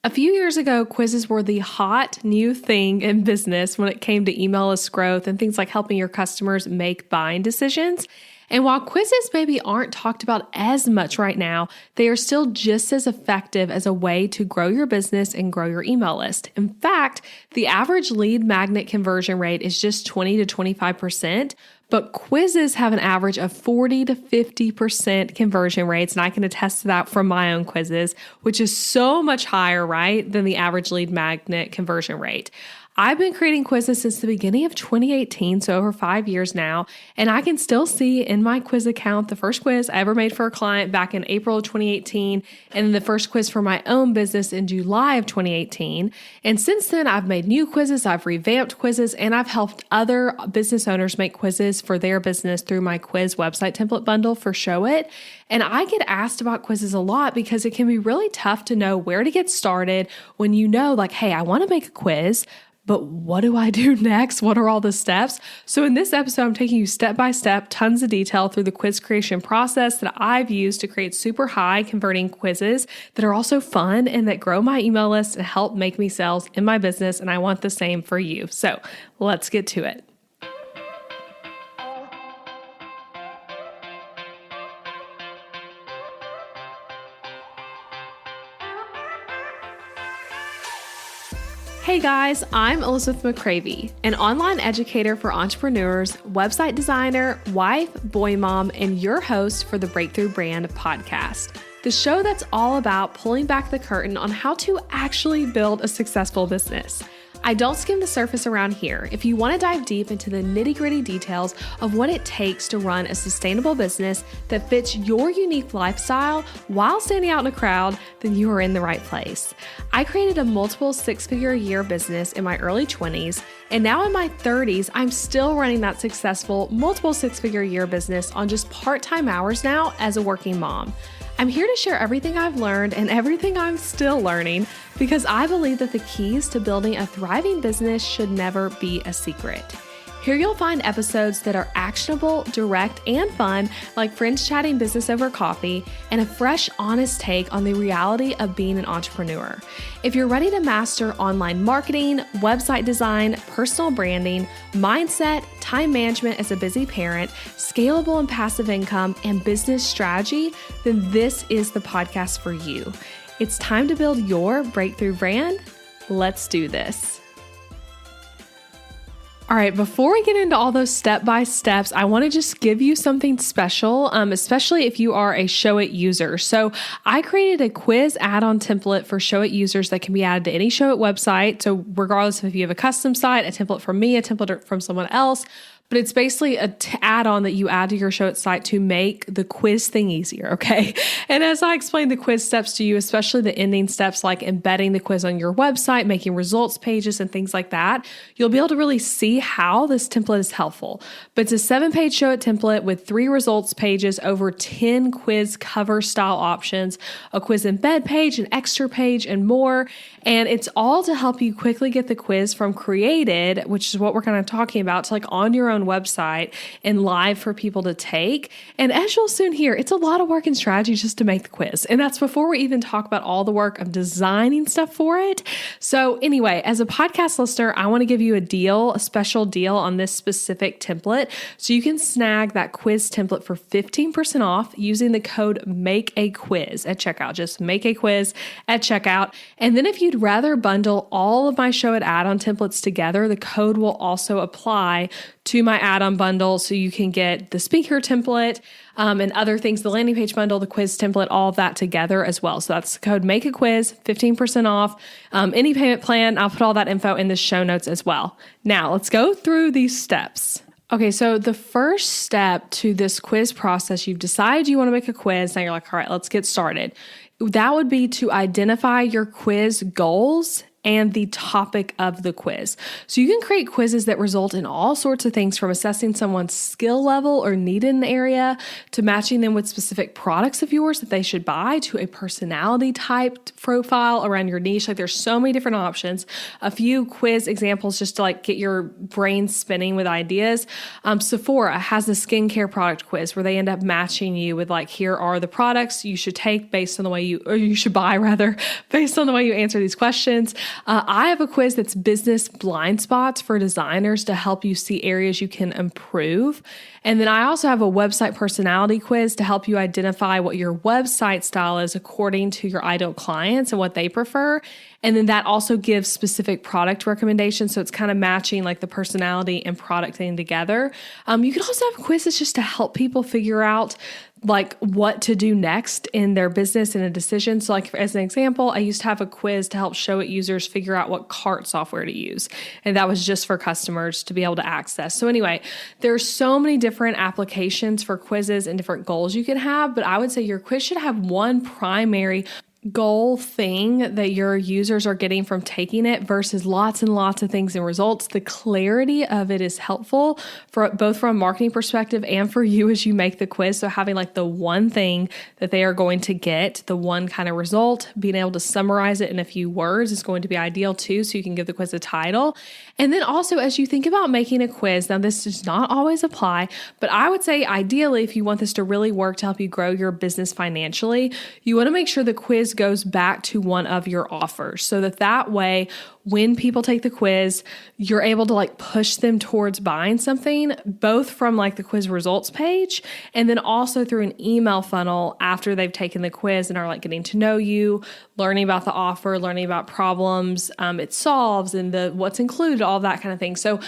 A few years ago, quizzes were the hot new thing in business when it came to email list growth and things like helping your customers make buying decisions. And while quizzes maybe aren't talked about as much right now, they are still just as effective as a way to grow your business and grow your email list. In fact, the average lead magnet conversion rate is just 20 to 25%, but quizzes have an average of 40 to 50% conversion rates. And I can attest to that from my own quizzes, which is so much higher, right, than the average lead magnet conversion rate. I've been creating quizzes since the beginning of 2018, so over 5 years now, and I can still see in my quiz account the first quiz I ever made for a client back in April of 2018, and the first quiz for my own business in July of 2018. And since then, I've made new quizzes, I've revamped quizzes, and I've helped other business owners make quizzes for their business through my quiz website template bundle for Showit. And I get asked about quizzes a lot because it can be really tough to know where to get started when you know, like, hey, I want to make a quiz, but what do I do next? What are all the steps? So in this episode, I'm taking you step by step, tons of detail through the quiz creation process that I've used to create super high converting quizzes that are also fun and that grow my email list and help make me sales in my business. And I want the same for you. So let's get to it. Hey guys, I'm Elizabeth McCravey, an online educator for entrepreneurs, website designer, wife, boy mom, and your host for the Breakthrough Brand podcast, the show that's all about pulling back the curtain on how to actually build a successful business. I don't skim the surface around here. If you want to dive deep into the nitty-gritty details of what it takes to run a sustainable business that fits your unique lifestyle while standing out in a crowd, then you are in the right place. I created a multiple six-figure-a-year business in my early 20s, and now in my 30s, I'm still running that successful multiple six-figure-a-year business on just part-time hours now as a working mom. I'm here to share everything I've learned and everything I'm still learning because I believe that the keys to building a thriving business should never be a secret. Here you'll find episodes that are actionable, direct, and fun, like friends chatting business over coffee, and a fresh, honest take on the reality of being an entrepreneur. If you're ready to master online marketing, website design, personal branding, mindset, time management as a busy parent, scalable and passive income, and business strategy, then this is the podcast for you. It's time to build your breakthrough brand. Let's do this. All right, before we get into all those step-by-steps, I want to just give you something special, especially if you are a Showit user. So I created a quiz add-on template for Showit users that can be added to any Showit website. So regardless of if you have a custom site, a template from me, a template from someone else, but it's basically an add-on that you add to your Showit site to make the quiz thing easier, okay? And as I explain the quiz steps to you, especially the ending steps like embedding the quiz on your website, making results pages and things like that, you'll be able to really see how this template is helpful. But it's a 7-page Showit template with 3 results pages, over 10 quiz cover style options, a quiz embed page, an extra page, and more. And it's all to help you quickly get the quiz from created, which is what we're kind of talking about, to like on your own website and live for people to take. And as you'll soon hear, it's a lot of work and strategy just to make the quiz. And that's before we even talk about all the work of designing stuff for it. So anyway, as a podcast listener, I want to give you a special deal on this specific template. So you can snag that quiz template for 15% off using the code MAKEAQUIZ at checkout. Just make a quiz at checkout. And then if you'd rather bundle all of my Showit add-on templates together, the code will also apply to my add-on bundle. So you can get the speaker template and other things, the landing page bundle, the quiz template, all of that together as well. So that's the code MAKEAQUIZ, 15% off. Any payment plan, I'll put all that info in the show notes as well. Now let's go through these steps. Okay, so the first step to this quiz process, you've decided you want to make a quiz. Now you're like, all right, let's get started. That would be to identify your quiz goals and the topic of the quiz. So you can create quizzes that result in all sorts of things, from assessing someone's skill level or need in an area, to matching them with specific products of yours that they should buy, to a personality type profile around your niche. Like, there's so many different options. A few quiz examples just to like get your brain spinning with ideas. Sephora has a skincare product quiz where they end up matching you with like, here are the products you should take based on the way you should buy rather, based on the way you answer these questions. I have a quiz that's business blind spots for designers to help you see areas you can improve. And then I also have a website personality quiz to help you identify what your website style is according to your ideal clients and what they prefer. And then that also gives specific product recommendations. So it's kind of matching like the personality and product thing together. You can also have quizzes just to help people figure out like what to do next in their business and a decision. So like as an example, I used to have a quiz to help Showit users figure out what cart software to use. And that was just for customers to be able to access. So anyway, there's so many different applications for quizzes and different goals you can have, but I would say your quiz should have one primary goal thing that your users are getting from taking it versus lots and lots of things and results. The clarity of it is helpful for both from a marketing perspective and for you as you make the quiz. So having like the one thing that they are going to get, the one kind of result, being able to summarize it in a few words is going to be ideal too. So you can give the quiz a title. And then also as you think about making a quiz, now this does not always apply, but I would say ideally, if you want this to really work to help you grow your business financially, you want to make sure the quiz goes back to one of your offers so that way, when people take the quiz, you're able to like push them towards buying something, both from like the quiz results page and then also through an email funnel after they've taken the quiz and are like getting to know you, learning about the offer, learning about problems it solves and the what's included, all that kind of thing. So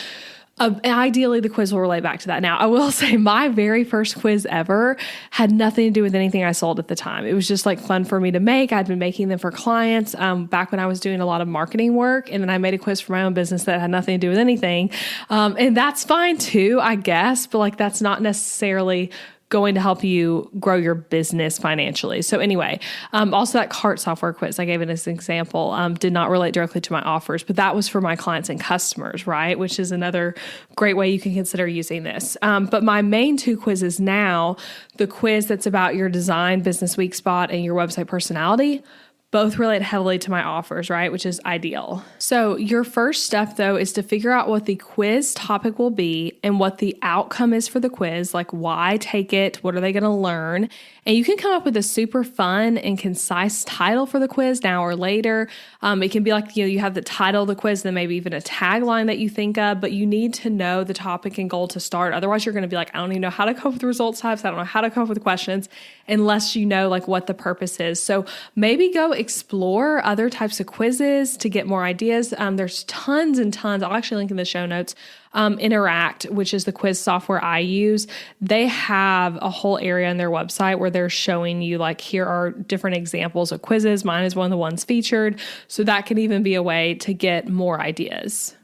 ideally, the quiz will relate back to that. Now, I will say my very first quiz ever had nothing to do with anything I sold at the time. It was just like fun for me to make. I'd been making them for clients back when I was doing a lot of marketing work. And then I made a quiz for my own business that had nothing to do with anything. And that's fine too, I guess. But like, that's not necessarily going to help you grow your business financially. So anyway, also that cart software quiz, I gave it as an example, did not relate directly to my offers, but that was for my clients and customers, right? Which is another great way you can consider using this. But my main two quizzes now, the quiz that's about your design, business weak spot, and your website personality, both relate heavily to my offers, right? Which is ideal. So your first step though is to figure out what the quiz topic will be and what the outcome is for the quiz, like why take it, what are they going to learn? And you can come up with a super fun and concise title for the quiz now or later. It can be like, you have the title of the quiz, then maybe even a tagline that you think of, but you need to know the topic and goal to start. Otherwise you're going to be like, I don't even know how to come up with results types. I don't know how to come up with questions unless you know like what the purpose is. So maybe go explore other types of quizzes to get more ideas. There's tons and tons. I'll actually link in the show notes. Interact, which is the quiz software I use, they have a whole area on their website where they're showing you like, here are different examples of quizzes. Mine is one of the ones featured. So that can even be a way to get more ideas.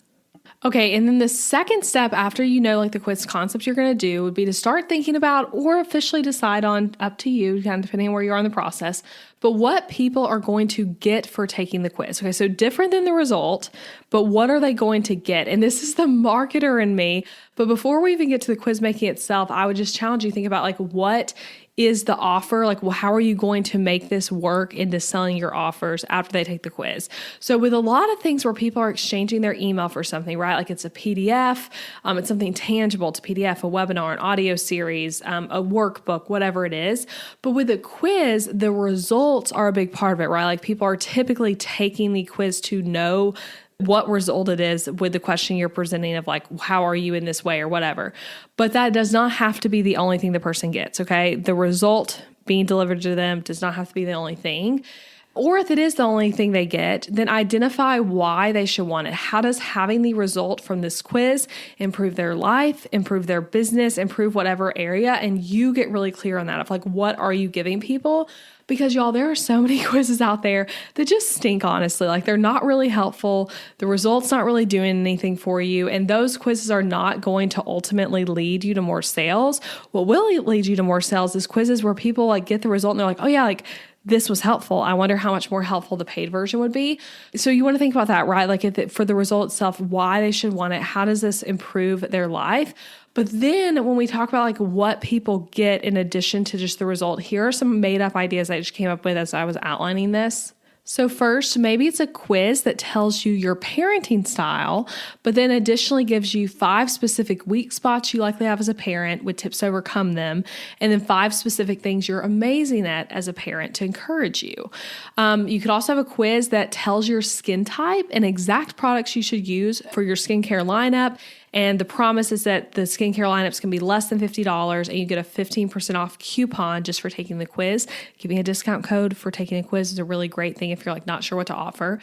Okay, and then the second step after you know like the quiz concept you're going to do would be to start thinking about or officially decide on, up to you, kind of depending on where you are in the process, but what people are going to get for taking the quiz. Okay, so different than the result, but what are they going to get? And this is the marketer in me. But before we even get to the quiz making itself, I would just challenge you to think about like, what is the offer? Like, well, how are you going to make this work into selling your offers after they take the quiz? So with a lot of things where people are exchanging their email for something, right? Like it's a PDF, it's something tangible. It's a PDF, a webinar, an audio series, a workbook, whatever it is. But with a quiz, the results are a big part of it, right? Like people are typically taking the quiz to know what result it is with the question you're presenting of like, how are you in this way or whatever. But that does not have to be the only thing the person gets, okay? The result being delivered to them does not have to be the only thing. Or if it is the only thing they get, then identify why they should want it. How does having the result from this quiz improve their life, improve their business, improve whatever area? And you get really clear on that of like, what are you giving people? Because y'all, there are so many quizzes out there that just stink, honestly. Like they're not really helpful. The result's not really doing anything for you. And those quizzes are not going to ultimately lead you to more sales. What will lead you to more sales is quizzes where people like get the result and they're like, oh yeah, like this was helpful. I wonder how much more helpful the paid version would be. So you want to think about that, right? Like for the result itself, why they should want it. How does this improve their life? But then when we talk about like what people get in addition to just the result, here are some made up ideas I just came up with as I was outlining this. So first, maybe it's a quiz that tells you your parenting style, but then additionally gives you 5 specific weak spots you likely have as a parent with tips to overcome them, and then 5 specific things you're amazing at as a parent to encourage you. You could also have a quiz that tells your skin type and exact products you should use for your skincare lineup. And the promise is that the skincare lineups can be less than $50 and you get a 15% off coupon just for taking the quiz. Giving a discount code for taking a quiz is a really great thing if you're like not sure what to offer.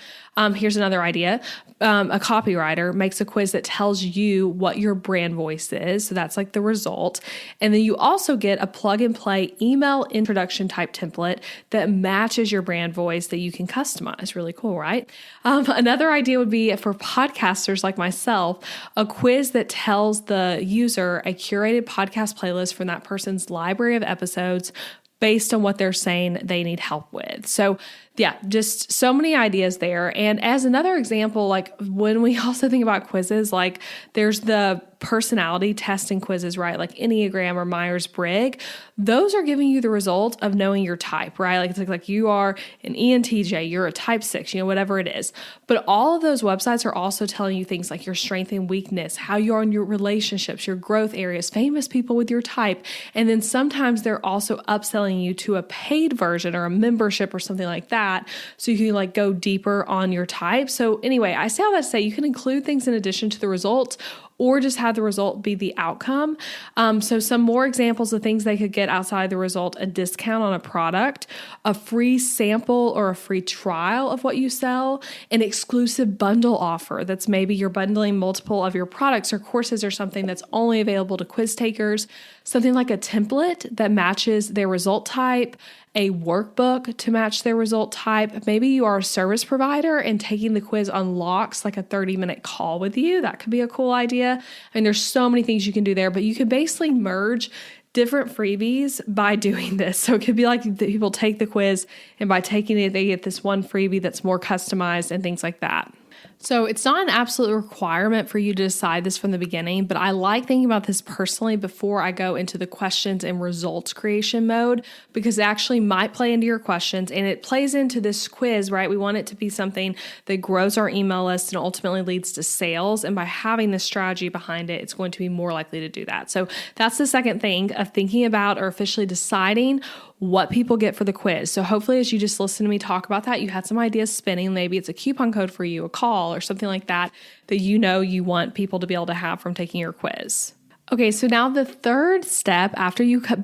Here's another idea. A copywriter makes a quiz that tells you what your brand voice is. So that's like the result. And then you also get a plug and play email introduction type template that matches your brand voice that you can customize. Really cool, right? Another idea would be for podcasters like myself, a quiz that tells the user a curated podcast playlist from that person's library of episodes based on what they're saying they need help with. So yeah, just so many ideas there. And as another example, like when we also think about quizzes, like there's the personality testing quizzes, right? Like Enneagram or Myers-Briggs. Those are giving you the result of knowing your type, right? Like it's like you are an ENTJ, you're a type 6, whatever it is. But all of those websites are also telling you things like your strength and weakness, how you are in your relationships, your growth areas, famous people with your type. And then sometimes they're also upselling you to a paid version or a membership or something like that. So you can like go deeper on your type. So anyway, I say all that to say you can include things in addition to the results or just have the result be the outcome. So some more examples of things they could get outside the result: a discount on a product, a free sample or a free trial of what you sell, an exclusive bundle offer that's maybe you're bundling multiple of your products or courses or something that's only available to quiz takers, something like a template that matches their result type, a workbook to match their result type. Maybe you are a service provider and taking the quiz unlocks like a 30-minute call with you. That could be a cool idea. And there's so many things you can do there, but you could basically merge different freebies by doing this. So it could be like people take the quiz and by taking it, they get this one freebie that's more customized and things like that. So it's not an absolute requirement for you to decide this from the beginning, but I like thinking about this personally before I go into the questions and results creation mode, because it actually might play into your questions and it plays into this quiz, right? We want it to be something that grows our email list and ultimately leads to sales. And by having this strategy behind it, it's going to be more likely to do that. So that's the second thing of thinking about or officially deciding what people get for the quiz. So hopefully as you just listen to me talk about that, you had some ideas spinning. Maybe it's a coupon code for you, a call or something like that, that you want people to be able to have from taking your quiz. Okay, so now the third step after you got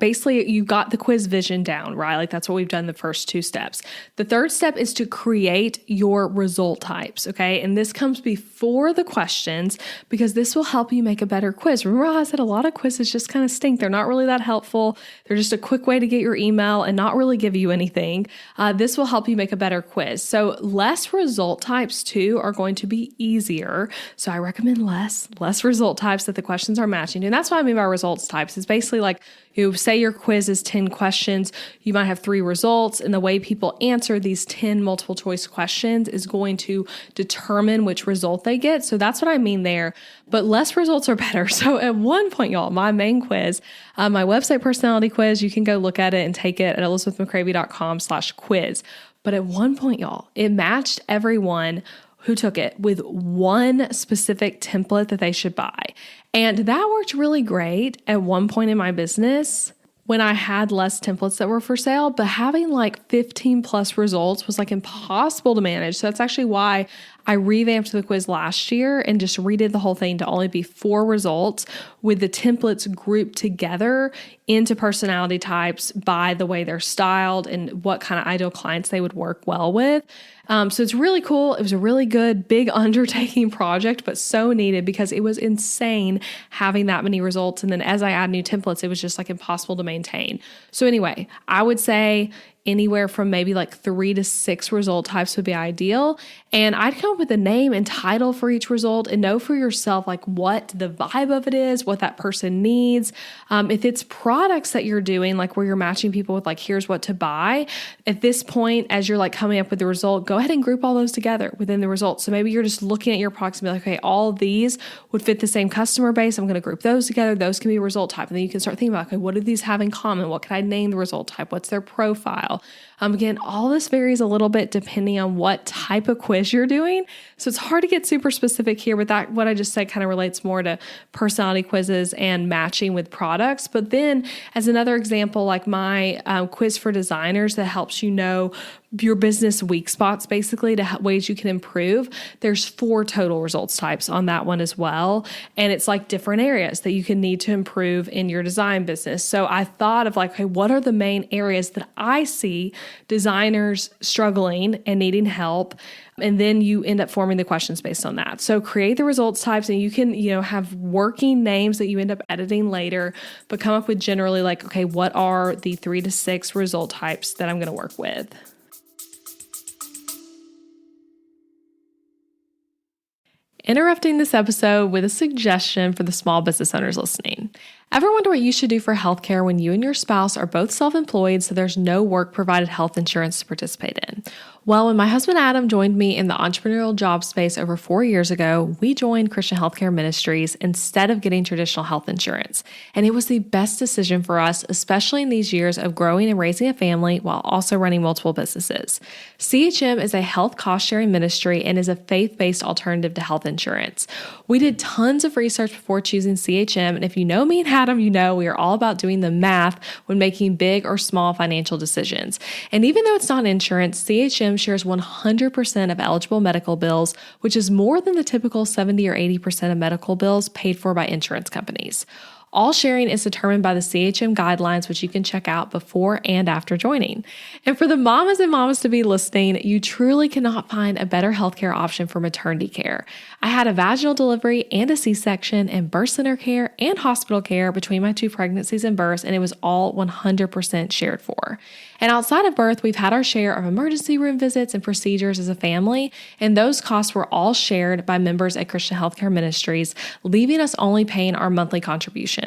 the quiz vision down, right? Like that's what we've done the first 2 steps. The third step is to create your result types, okay? And this comes before the questions because this will help you make a better quiz. Remember how I said a lot of quizzes just kind of stink. They're not really that helpful. They're just a quick way to get your email and not really give you anything. This will help you make a better quiz. So less result types too are going to be easier. So I recommend less result types that the questions are matching to. And that's what I mean by results types. It's basically like you say your quiz is 10 questions, you might have 3 results, and the way people answer these 10 multiple choice questions is going to determine which result they get. So that's what I mean there. But less results are better. So at one point, y'all, my main quiz, my website personality quiz, you can go look at it and take it at elizabethmccravey.com/quiz. But at one point, y'all, it matched everyone who took it with one specific template that they should buy. And that worked really great at one point in my business when I had less templates that were for sale, but having like 15 plus results was like impossible to manage. So that's actually why I revamped the quiz last year and just redid the whole thing to only be 4 results with the templates grouped together into personality types by the way they're styled and what kind of ideal clients they would work well with. So it's really cool. It was a really good, big undertaking project, but so needed because it was insane having that many results. And then as I add new templates, it was just like impossible to maintain. So anyway, I would say anywhere from maybe like 3 to 6 result types would be ideal. And I'd come up with a name and title for each result and know for yourself like what the vibe of it is, what that person needs. If it's products that you're doing, like where you're matching people with like, here's what to buy. At this point, as you're like coming up with the result, go ahead and group all those together within the results. So maybe you're just looking at your products and be like, okay, all of these would fit the same customer base. I'm going to group those together. Those can be a result type. And then you can start thinking about, okay, what do these have in common? What can I name the result type? What's their profile? Again, all this varies a little bit depending on what type of quiz you're doing. So it's hard to get super specific here, but that what I just said kind of relates more to personality quizzes and matching with products. But then as another example, like my quiz for designers that helps you know your business weak spots, basically to ways you can improve. There's 4 total results types on that one as well. And it's like different areas that you can need to improve in your design business. So I thought of like, okay, what are the main areas that I see designers struggling and needing help? And then you end up forming the questions based on that. So create the results types and you can, have working names that you end up editing later, but come up with generally like, okay, what are the 3 to 6 result types that I'm going to work with? Interrupting this episode with a suggestion for the small business owners listening. Ever wonder what you should do for healthcare when you and your spouse are both self-employed so there's no work-provided health insurance to participate in? Well, when my husband Adam joined me in the entrepreneurial job space over 4 years ago, we joined Christian Healthcare Ministries instead of getting traditional health insurance. And it was the best decision for us, especially in these years of growing and raising a family while also running multiple businesses. CHM is a health cost-sharing ministry and is a faith-based alternative to health insurance. We did tons of research before choosing CHM, and if you know me and Adam, you know we are all about doing the math when making big or small financial decisions. And even though it's not insurance, CHM shares 100% of eligible medical bills, which is more than the typical 70 or 80% of medical bills paid for by insurance companies. All sharing is determined by the CHM guidelines, which you can check out before and after joining. And for the mamas and mamas to be listening, you truly cannot find a better healthcare option for maternity care. I had a vaginal delivery and a C-section and birth center care and hospital care between my 2 pregnancies and births, and it was all 100% shared for. And outside of birth, we've had our share of emergency room visits and procedures as a family, and those costs were all shared by members at Christian Healthcare Ministries, leaving us only paying our monthly contribution.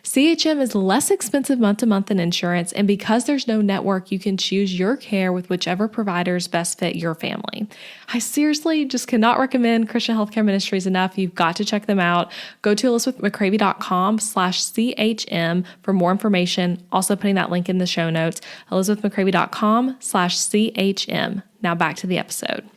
CHM is less expensive month to month than insurance, and because there's no network, you can choose your care with whichever providers best fit your family. I seriously just cannot recommend Christian Healthcare Ministries enough. You've got to check them out. Go to elizabethmccravy.com/CHM for more information. Also putting that link in the show notes, elizabethmccravy.com/CHM. Now back to the episode.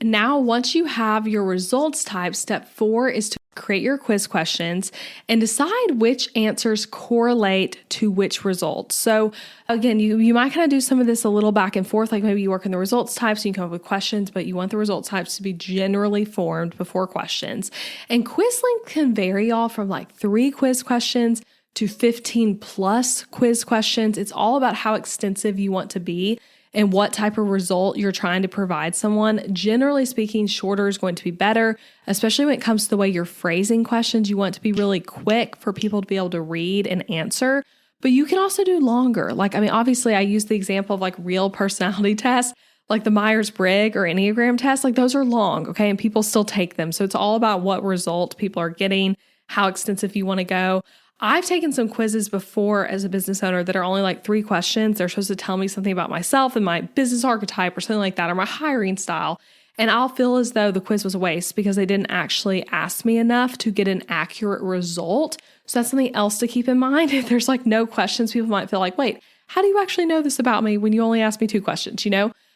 Now, once you have your results type, step 4 is to create your quiz questions and decide which answers correlate to which results. So again, you might kind of do some of this a little back and forth, like maybe you work in the results types and you come up with questions, but you want the results types to be generally formed before questions. And quiz length can vary all from like 3 quiz questions to 15 plus quiz questions. It's all about how extensive you want to be and what type of result you're trying to provide someone. Generally speaking, shorter is going to be better, especially when it comes to the way you're phrasing questions. You want to be really quick for people to be able to read and answer, but you can also do longer. Obviously I use the example of like real personality tests, like the Myers-Briggs or Enneagram test, like those are long, okay? And people still take them. So it's all about what result people are getting, how extensive you want to go. I've taken some quizzes before as a business owner that are only like 3 questions. They're supposed to tell me something about myself and my business archetype or something like that, or my hiring style. And I'll feel as though the quiz was a waste because they didn't actually ask me enough to get an accurate result. So that's something else to keep in mind. If there's like no questions, people might feel like, wait, how do you actually know this about me when you only asked me 2 questions,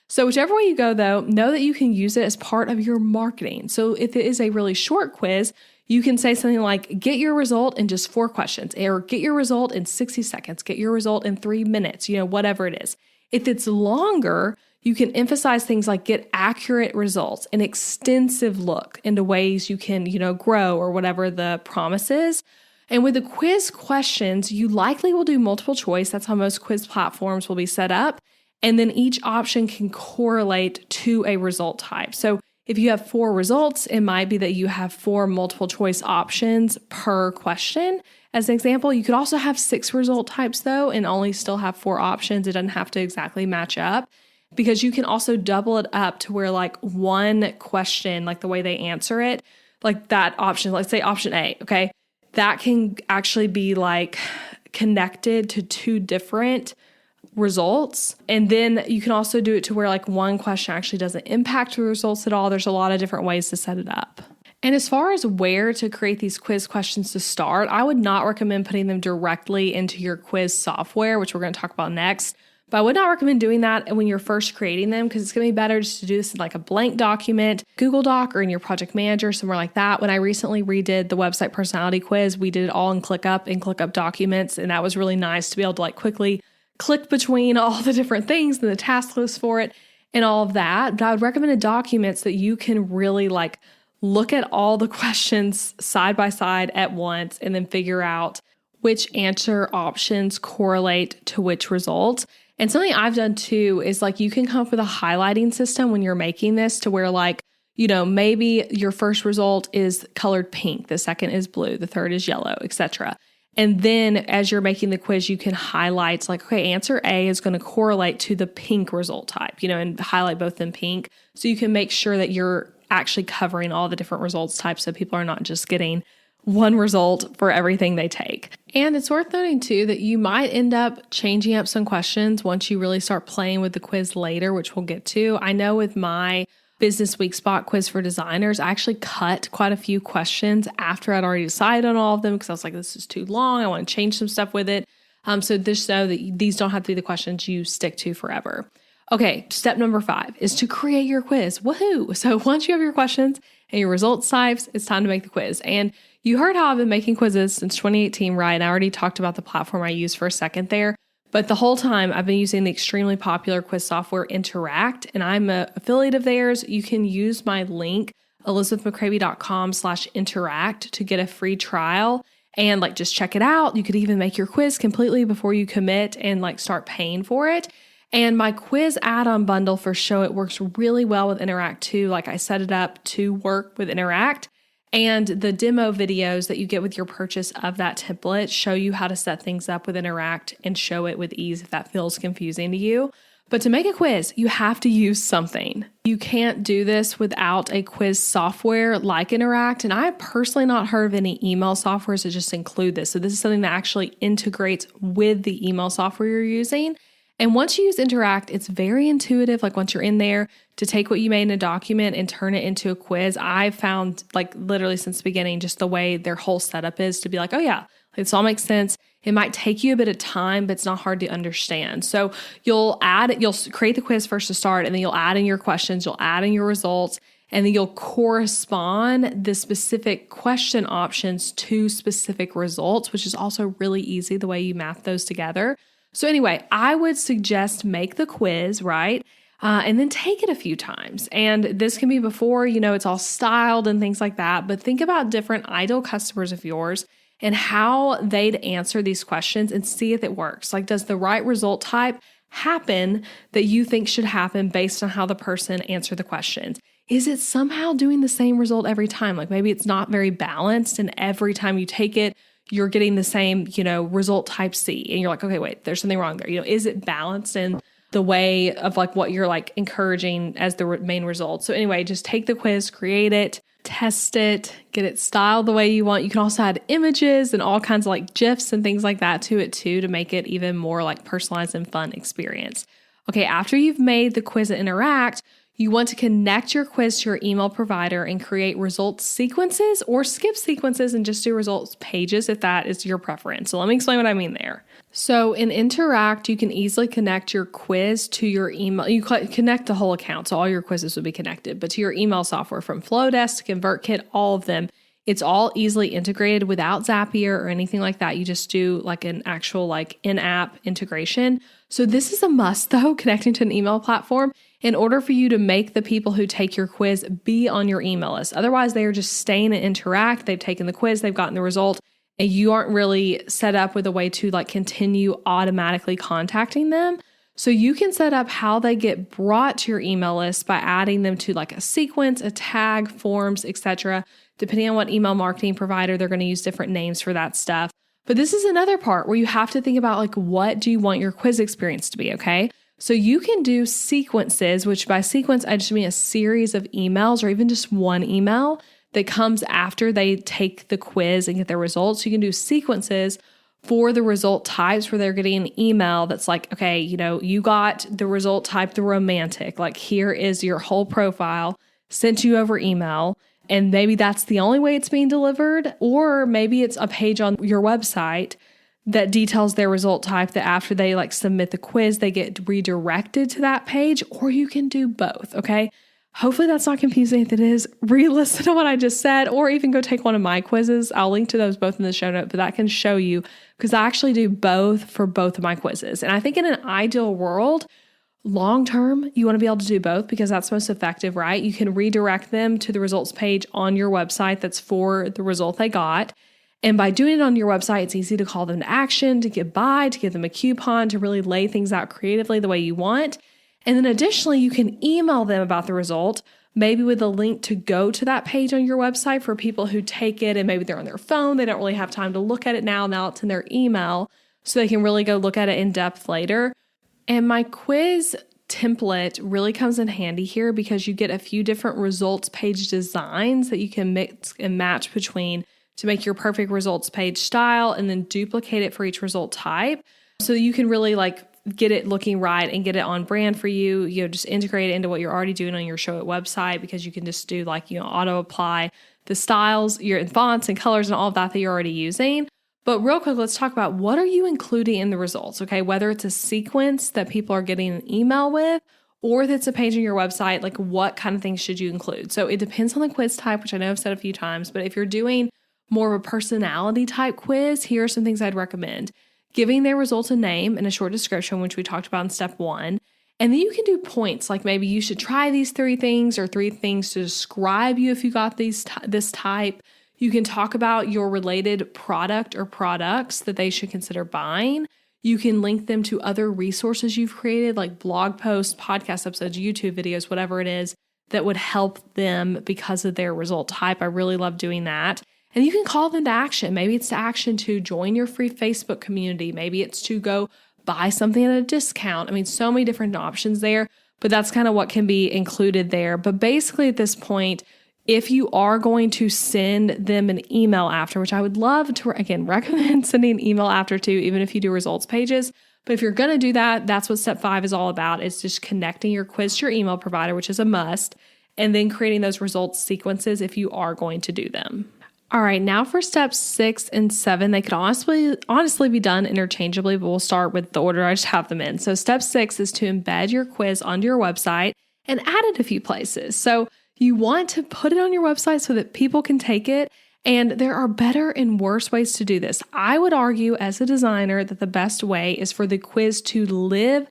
So whichever way you go though, know that you can use it as part of your marketing. So if it is a really short quiz, you can say something like, get your result in just 4 questions, or get your result in 60 seconds, get your result in 3 minutes, whatever it is. If it's longer, you can emphasize things like get accurate results, an extensive look into ways you can, grow or whatever the promise is. And with the quiz questions, you likely will do multiple choice. That's how most quiz platforms will be set up. And then each option can correlate to a result type. So If you have 4 results, it might be that you have 4 multiple choice options per question. As an example, you could also have 6 result types though, and only still have 4 options. It doesn't have to exactly match up, because you can also double it up to where like one question, like the way they answer it, like that option, let's say option A, okay, that can actually be like connected to 2 different results. And then you can also do it to where like one question actually doesn't impact the results at all. There's a lot of different ways to set it up. And as far as where to create these quiz questions to start, I would not recommend putting them directly into your quiz software, which we're going to talk about next. But I would not recommend doing that when you're first creating them, because it's going to be better just to do this in like a blank document, Google Doc, or in your project manager, somewhere like that. When I recently redid the website personality quiz, we did it all in ClickUp documents. And that was really nice to be able to like quickly click between all the different things and the task list for it and all of that. But I would recommend a document so that you can really like look at all the questions side by side at once and then figure out which answer options correlate to which result. And something I've done too is like you can come up with a highlighting system when you're making this to where like, you know, maybe your first result is colored pink, the second is blue, the third is yellow, etc. And then as you're making the quiz, you can highlight like, okay, answer A is going to correlate to the pink result type, you know, and highlight both in pink. So you can make sure that you're actually covering all the different results types so people are not just getting one result for everything they take. And it's worth noting too that you might end up changing up some questions once you really start playing with the quiz later, which we'll get to. I know with my Business Week Spot quiz for designers, I actually cut quite a few questions after I'd already decided on all of them because I was like, this is too long. I want to change some stuff with it. So just know that these don't have to be the questions you stick to forever. Okay, step number 5 is to create your quiz. Woohoo! So once you have your questions and your results types, it's time to make the quiz. And you heard how I've been making quizzes since 2018, right? And I already talked about the platform I use for a second there. But the whole time I've been using the extremely popular quiz software Interact, and I'm an affiliate of theirs. You can use my link, elizabethmccravy.com/interact, to get a free trial and like just check it out. You could even make your quiz completely before you commit and like start paying for it. And my quiz add-on bundle for Show It works really well with Interact too. Like I set it up to work with Interact. And the demo videos that you get with your purchase of that template show you how to set things up with Interact and Show It with ease if that feels confusing to you. But to make a quiz, you have to use something. You can't do this without a quiz software like Interact. And I have personally not heard of any email softwares that just include this. So this is something that actually integrates with the email software you're using. And once you use Interact, it's very intuitive. Like once you're in there, to take what you made in a document and turn it into a quiz. I've found like literally since the beginning, just the way their whole setup is to be like, oh yeah, this all makes sense. It might take you a bit of time, but it's not hard to understand. So you'll create the quiz first to start, and then you'll add in your questions, you'll add in your results, and then you'll correspond the specific question options to specific results, which is also really easy the way you math those together. So anyway, I would suggest make the quiz, right? And then take it a few times. And this can be before, it's all styled and things like that. But think about different ideal customers of yours and how they'd answer these questions and see if it works. Like, does the right result type happen that you think should happen based on how the person answered the questions? Is it somehow doing the same result every time? Like maybe it's not very balanced and every time you take it, you're getting the same, result type C. And you're like, okay, wait, there's something wrong there. Is it balanced in the way of like what you're like encouraging as the main result? So anyway, just take the quiz, create it, test it, get it styled the way you want. You can also add images and all kinds of like GIFs and things like that to it too, to make it even more like personalized and fun experience. Okay, after you've made the quiz and Interact, you want to connect your quiz to your email provider and create results sequences or skip sequences and just do results pages if that is your preference. So let me explain what I mean there. So in Interact, you can easily connect your quiz to your email. You connect the whole account, so all your quizzes will be connected, but to your email software from Flowdesk to ConvertKit, all of them. It's all easily integrated without Zapier or anything like that. You just do like an actual like in-app integration. So this is a must though, connecting to an email platform in order for you to make the people who take your quiz be on your email list. Otherwise, they are just staying and Interact. They've taken the quiz, they've gotten the result, and you aren't really set up with a way to like continue automatically contacting them. So you can set up how they get brought to your email list by adding them to like a sequence, a tag, forms, etc. Depending on what email marketing provider, they're going to use different names for that stuff. But this is another part where you have to think about like, what do you want your quiz experience to be, okay? So you can do sequences, which by sequence, I just mean a series of emails or even just one email that comes after they take the quiz and get their results. You can do sequences for the result types where they're getting an email that's like, okay, you got the result type, the romantic, like here is your whole profile sent to you over email. And maybe that's the only way it's being delivered. Or maybe it's a page on your website that details their result type that after they like submit the quiz, they get redirected to that page, or you can do both. Okay. Hopefully that's not confusing. If it is, re-listen to what I just said, or even go take one of my quizzes. I'll link to those both in the show note, but that can show you because I actually do both for both of my quizzes. And I think in an ideal world, long term, you want to be able to do both because that's most effective, right? You can redirect them to the results page on your website that's for the result they got. And by doing it on your website, it's easy to call them to action, to get by, to give them a coupon, to really lay things out creatively the way you want. And then additionally, you can email them about the result, maybe with a link to go to that page on your website for people who take it and maybe they're on their phone. They don't really have time to look at it now. Now it's in their email, so they can really go look at it in depth later. And my quiz template really comes in handy here because you get a few different results page designs that you can mix and match between to make your perfect results page style and then duplicate it for each result type. So you can really like get it looking right and get it on brand for you. Just integrate it into what you're already doing on your Showit website because you can just do like, auto apply the styles, your fonts and colors and all of that you're already using. But real quick, let's talk about what are you including in the results, okay? Whether it's a sequence that people are getting an email with or if it's a page on your website, like what kind of things should you include? So it depends on the quiz type, which I know I've said a few times, but if you're doing more of a personality type quiz, here are some things I'd recommend. Giving their results a name and a short description, which we talked about in step 1. And then you can do points, like maybe you should try these 3 things or 3 things to describe you if you got this type. You can talk about your related product or products that they should consider buying. You can link them to other resources you've created, like blog posts, podcast episodes, YouTube videos, whatever it is that would help them because of their result type. I really love doing that. And you can call them to action. Maybe it's to action to join your free Facebook community. Maybe it's to go buy something at a discount. I mean, so many different options there, but that's kind of what can be included there. But basically at this point, if you are going to send them an email after, which I would love to, again, recommend sending an email after too, even if you do results pages. But if you're going to do that, that's what step 5 is all about. It's just connecting your quiz to your email provider, which is a must, and then creating those results sequences if you are going to do them. All right, now for steps 6 and 7, they could honestly be done interchangeably, but we'll start with the order I just have them in. So step 6 is to embed your quiz onto your website and add it a few places. So you want to put it on your website so that people can take it. And there are better and worse ways to do this. I would argue as a designer that the best way is for the quiz to live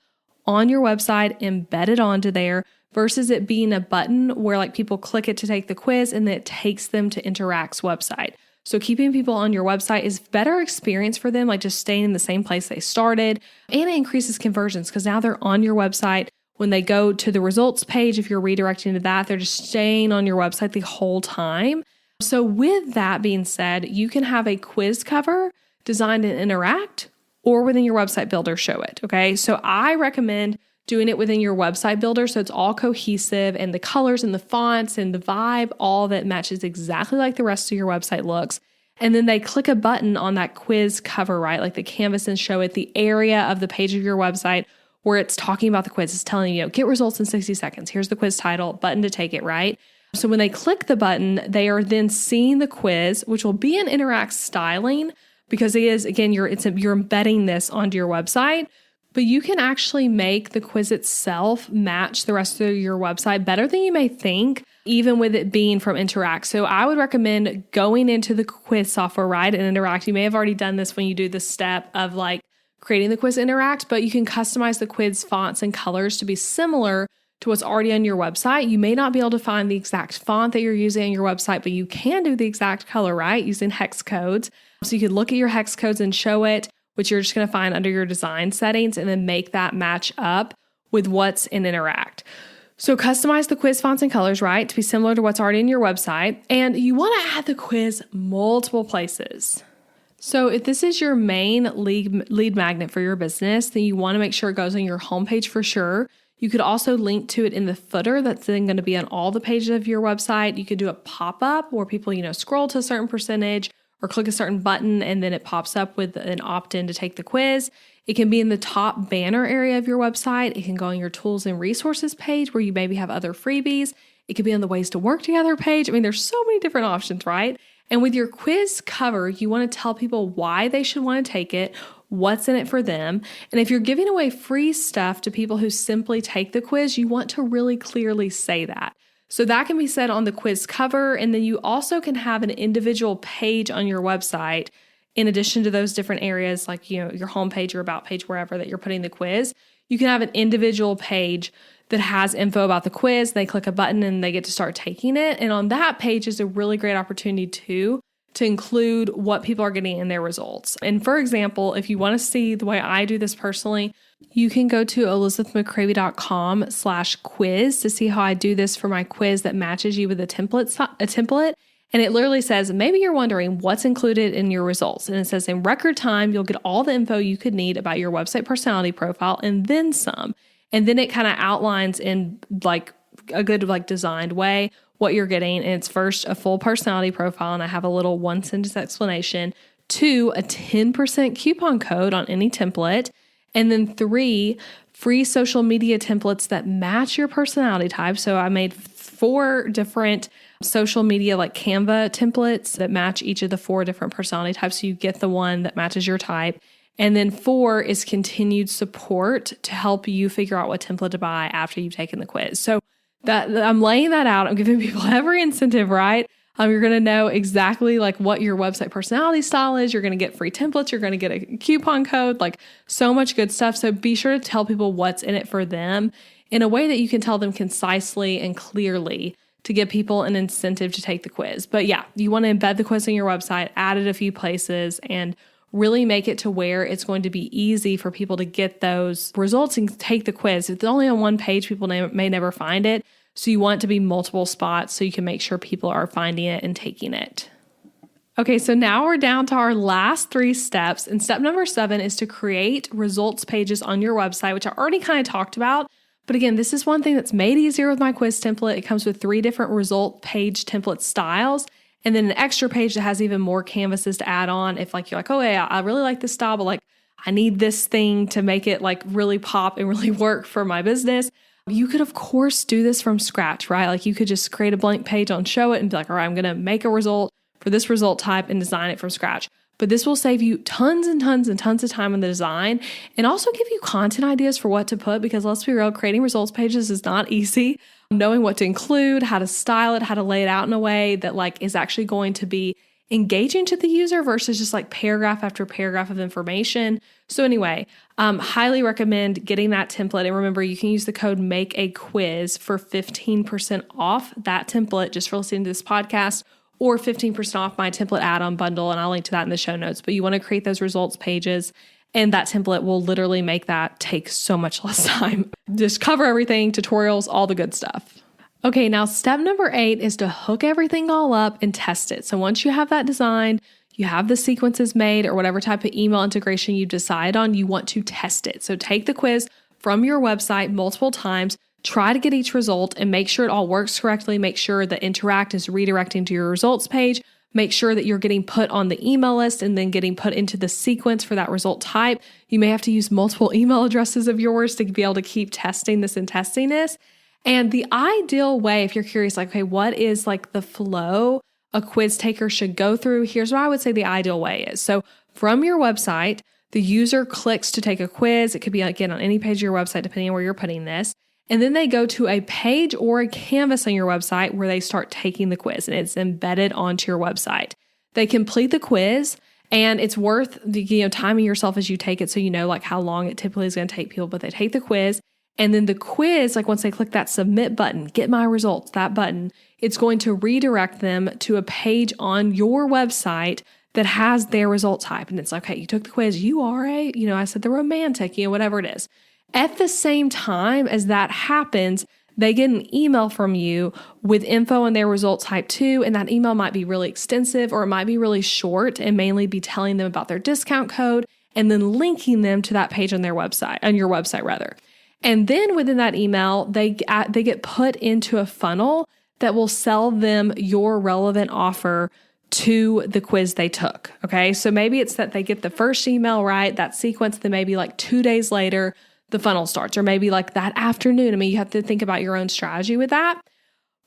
on your website, embedded onto there, versus it being a button where like people click it to take the quiz and then it takes them to Interact's website. So keeping people on your website is better experience for them, like just staying in the same place they started, and it increases conversions because now they're on your website. When they go to the results page, if you're redirecting to that, they're just staying on your website the whole time. So with that being said, you can have a quiz cover designed in Interact or within your website builder Showit, okay? So I recommend doing it within your website builder so it's all cohesive and the colors and the fonts and the vibe, all that matches exactly like the rest of your website looks. And then they click a button on that quiz cover, right? Like the canvas and Showit, the area of the page of your website where it's talking about the quiz. It's telling you, get results in 60 seconds. Here's the quiz title, button to take it, right? So when they click the button, they are then seeing the quiz, which will be in Interact styling because it is, again, you're embedding this onto your website. But you can actually make the quiz itself match the rest of your website better than you may think, even with it being from Interact. So I would recommend going into the quiz software, right, and Interact. You may have already done this when you do the step of like creating the quiz Interact, but you can customize the quiz fonts and colors to be similar to what's already on your website. You may not be able to find the exact font that you're using on your website, but you can do the exact color, right, using hex codes. So you could look at your hex codes and Showit which you're just going to find under your design settings, and then make that match up with what's in Interact. So customize the quiz fonts and colors, right, to be similar to what's already in your website. And you want to add the quiz multiple places. So if this is your main lead magnet for your business, then you want to make sure it goes on your homepage for sure. You could also link to it in the footer that's then going to be on all the pages of your website. You could do a pop-up where people, scroll to a certain percentage or click a certain button and then it pops up with an opt-in to take the quiz. It can be in the top banner area of your website. It can go on your tools and resources page where you maybe have other freebies. It could be on the ways to work together page. There's so many different options, right? And with your quiz cover, you want to tell people why they should want to take it, what's in it for them. And if you're giving away free stuff to people who simply take the quiz, you want to really clearly say that. So that can be said on the quiz cover. And then you also can have an individual page on your website in addition to those different areas like, your homepage, your about page, wherever that you're putting the quiz. You can have an individual page that has info about the quiz. They click a button and they get to start taking it. And on that page is a really great opportunity too, to include what people are getting in their results. And for example, if you want to see the way I do this personally, you can go to elizabethmccravey.com/quiz to see how I do this for my quiz that matches you with a template. And it literally says, maybe you're wondering what's included in your results. And it says in record time, you'll get all the info you could need about your website personality profile and then some. And then it kind of outlines in like a good designed way what you're getting. And it's first a full personality profile. And I have a little 1-sentence explanation. 2, a 10% coupon code on any template. And then 3, free social media templates that match your personality type. So I made 4 different social media like Canva templates that match each of the 4 different personality types. So you get the one that matches your type. And then 4 is continued support to help you figure out what template to buy after you've taken the quiz. So that I'm laying that out. I'm giving people every incentive, right? You're going to know exactly what your website personality style is. You're going to get free templates. You're going to get a coupon code, so much good stuff. So be sure to tell people what's in it for them in a way that you can tell them concisely and clearly to give people an incentive to take the quiz. But yeah, you want to embed the quiz on your website, add it a few places, and really make it to where it's going to be easy for people to get those results and take the quiz. If it's only on one page, people may never find it. So you want it to be multiple spots so you can make sure people are finding it and taking it. Okay, so now we're down to our last 3 steps. And step number 7 is to create results pages on your website, which I already kind of talked about. But again, this is one thing that's made easier with my quiz template. It comes with 3 different result page template styles. And then an extra page that has even more canvases to add on. If you're oh yeah, I really like this style, but I need this thing to make it really pop and really work for my business. You could of course do this from scratch, right? You could just create a blank page on Show It and be all right, I'm going to make a result for this result type and design it from scratch. But this will save you tons and tons and tons of time in the design and also give you content ideas for what to put, because let's be real, creating results pages is not easy. Knowing what to include, how to style it, how to lay it out in a way that is actually going to be engaging to the user versus just paragraph after paragraph of information. So anyway, highly recommend getting that template. And remember, you can use the code MAKEAQUIZ for 15% off that template just for listening to this podcast, or 15% off my template add-on bundle. And I'll link to that in the show notes. But you want to create those results pages, and that template will literally make that take so much less time. Just cover everything, tutorials, all the good stuff. Okay, now step number 8 is to hook everything all up and test it. So once you have that designed, you have the sequences made, or whatever type of email integration you decide on, you want to test it. So take the quiz from your website multiple times, try to get each result and make sure it all works correctly. Make sure that Interact is redirecting to your results page. Make sure that you're getting put on the email list and then getting put into the sequence for that result type. You may have to use multiple email addresses of yours to be able to keep testing this and testing this. And the ideal way, if you're curious, okay, what is the flow a quiz taker should go through? Here's what I would say the ideal way is. So from your website, the user clicks to take a quiz. It could be, again, on any page of your website, depending on where you're putting this. And then they go to a page or a canvas on your website where they start taking the quiz, and it's embedded onto your website. They complete the quiz, and it's worth timing yourself as you take it so you know how long it typically is going to take people. But they take the quiz, and then the quiz, once they click that submit button, get my results, that button, it's going to redirect them to a page on your website that has their result type. And it's like, okay, you took the quiz, you are I said the romantic, whatever it is. At the same time as that happens, they get an email from you with info on their result type too. And that email might be really extensive or it might be really short and mainly be telling them about their discount code and then linking them to that page on their website, on your website rather. And then within that email, they get put into a funnel that will sell them your relevant offer to the quiz they took. Okay. So maybe it's that they get the first email right, that sequence, then maybe like 2 days later, the funnel starts, or maybe like that afternoon. I mean, you have to think about your own strategy with that.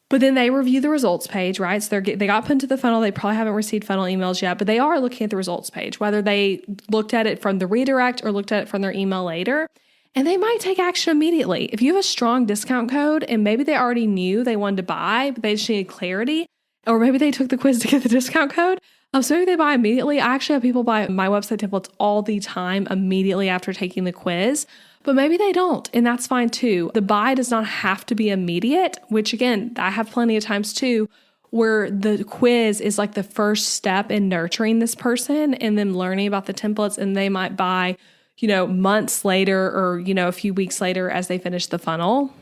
But then they review the results page, right? So they got put into the funnel. They probably haven't received funnel emails yet, but they are looking at the results page, whether they looked at it from the redirect or looked at it from their email later. And they might take action immediately. If you have a strong discount code and maybe they already knew they wanted to buy, but they just needed clarity, or maybe they took the quiz to get the discount code. So maybe they buy immediately. I actually have people buy my website templates all the time immediately after taking the quiz. But maybe they don't, and that's fine too. The buy does not have to be immediate, which again, I have plenty of times too, where the quiz is like the first step in nurturing this person and them learning about the templates, and they might buy, months later or, a few weeks later as they finish the funnel.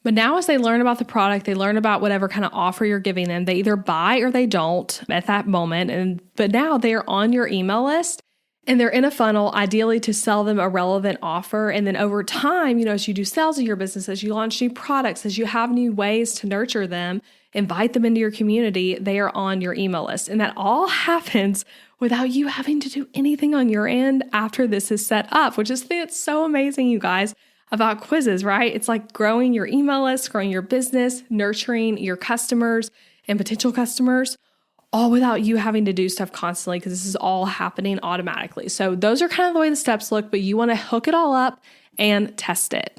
But now as they learn about the product, they learn about whatever kind of offer you're giving them, they either buy or they don't at that moment. But now they're on your email list. And they're in a funnel, ideally to sell them a relevant offer. And then over time, as you do sales in your business, as you launch new products, as you have new ways to nurture them, invite them into your community, they are on your email list. And that all happens without you having to do anything on your end after this is set up, which is it's so amazing, you guys, about quizzes, right? It's like growing your email list, growing your business, nurturing your customers and potential customers, all without you having to do stuff constantly because this is all happening automatically. So those are kind of the way the steps look, but you want to hook it all up and test it.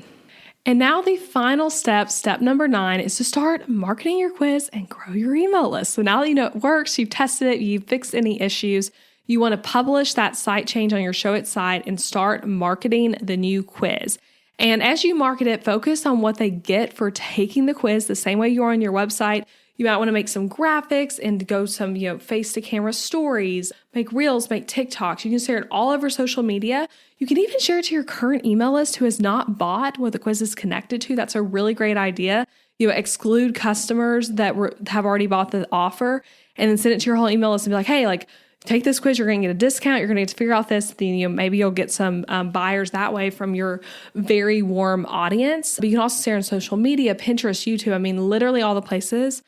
And now the final step, step number 9, is to start marketing your quiz and grow your email list. So now that you know it works, you've tested it, you've fixed any issues, you want to publish that site change on your Showit site and start marketing the new quiz. And as you market it, focus on what they get for taking the quiz the same way you are on your website. You might want to make some graphics and go some, face to camera stories, make reels, make TikToks. You can share it all over social media. You can even share it to your current email list who has not bought what the quiz is connected to. That's a really great idea. Exclude customers that have already bought the offer and then send it to your whole email list and be like, hey, take this quiz, you're going to get a discount, you're going to get to figure out this, then maybe you'll get some buyers that way from your very warm audience. But you can also share on social media, Pinterest, YouTube, literally all the places.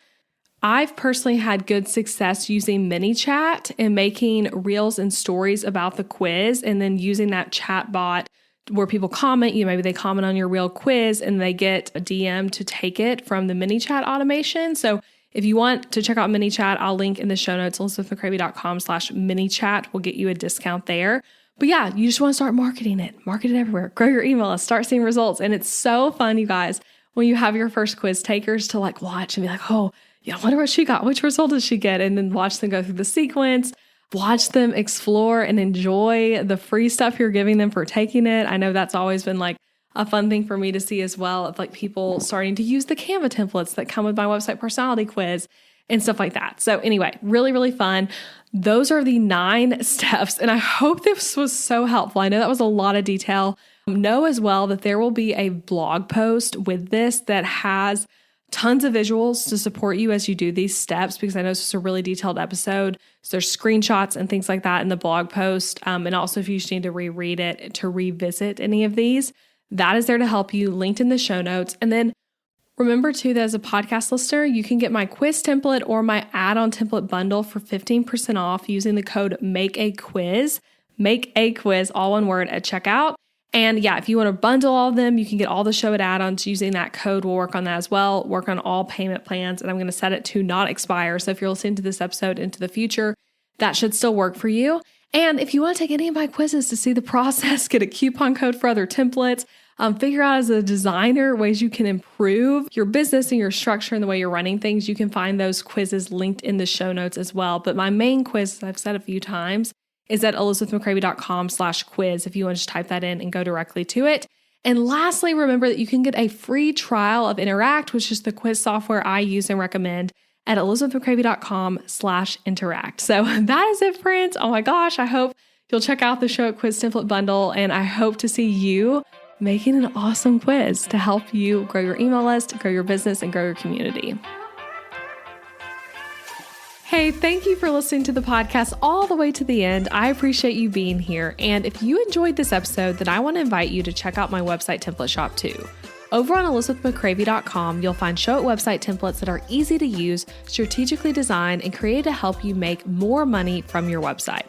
I've personally had good success using ManyChat and making reels and stories about the quiz and then using that chat bot where people comment, maybe they comment on your real quiz and they get a DM to take it from the ManyChat automation. So if you want to check out ManyChat, I'll link in the show notes, elizabethmccravy.com/ManyChat will get you a discount there. But yeah, you just want to start marketing it. Market it everywhere. Grow your email list. Start seeing results. And it's so fun, you guys, when you have your first quiz takers to watch and be like, oh, I wonder what she got. Which result did she get? And then watch them go through the sequence, watch them explore and enjoy the free stuff you're giving them for taking it. I know that's always been a fun thing for me to see as well, of people starting to use the Canva templates that come with my website personality quiz and stuff like that. So anyway, really, really fun. Those are the 9 steps. And I hope this was so helpful. I know that was a lot of detail. Know as well that there will be a blog post with this that has tons of visuals to support you as you do these steps, because I know this is a really detailed episode. So there's screenshots and things like that in the blog post. And also if you just need to reread it to revisit any of these, that is there to help you, linked in the show notes. And then remember too, that as a podcast listener, you can get my quiz template or my add-on template bundle for 15% off using the code MAKEAQUIZ, all one word, at checkout. And yeah, if you want to bundle all of them, you can get all the Showit add-ons using that code. We'll work on that as well, work on all payment plans, and I'm going to set it to not expire. So if you're listening to this episode into the future, that should still work for you. And if you want to take any of my quizzes to see the process, get a coupon code for other templates, figure out as a designer ways you can improve your business and your structure and the way you're running things, you can find those quizzes linked in the show notes as well. But my main quiz, as I've said a few times, is at elizabethmccravy.com/quiz if you want to just type that in and go directly to it. And lastly, remember that you can get a free trial of Interact, which is the quiz software I use and recommend, at elizabethmccravey.com/interact. So that is it, friends. Oh my gosh, I hope you'll check out the Show It Quiz template bundle, and I hope to see you making an awesome quiz to help you grow your email list, grow your business, and grow your community. Hey, thank you for listening to the podcast all the way to the end. I appreciate you being here. And if you enjoyed this episode, then I want to invite you to check out my website template shop too. Over on elizabethmccravey.com, you'll find Show It website templates that are easy to use, strategically designed, and created to help you make more money from your website.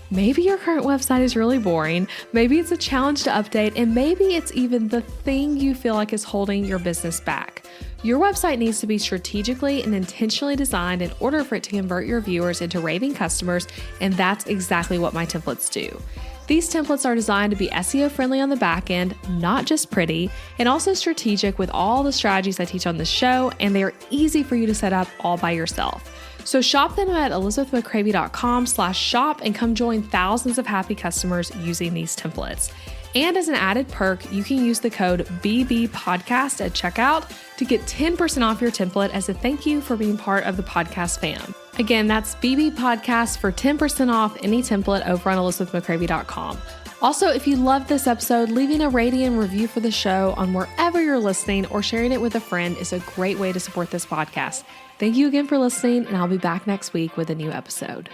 Maybe your current website is really boring, maybe it's a challenge to update, and maybe it's even the thing you feel like is holding your business back. Your website needs to be strategically and intentionally designed in order for it to convert your viewers into raving customers, and that's exactly what my templates do. These templates are designed to be SEO friendly on the back end, not just pretty, and also strategic with all the strategies I teach on the show, and they are easy for you to set up all by yourself. So shop them at elizabethmccravey.com/shop and come join thousands of happy customers using these templates. And as an added perk, you can use the code BBPodcast at checkout to get 10% off your template as a thank you for being part of the podcast fam. Again, that's BB Podcast for 10% off any template over on elizabethmccravey.com. Also, if you loved this episode, leaving a rating and review for the show on wherever you're listening or sharing it with a friend is a great way to support this podcast. Thank you again for listening, and I'll be back next week with a new episode.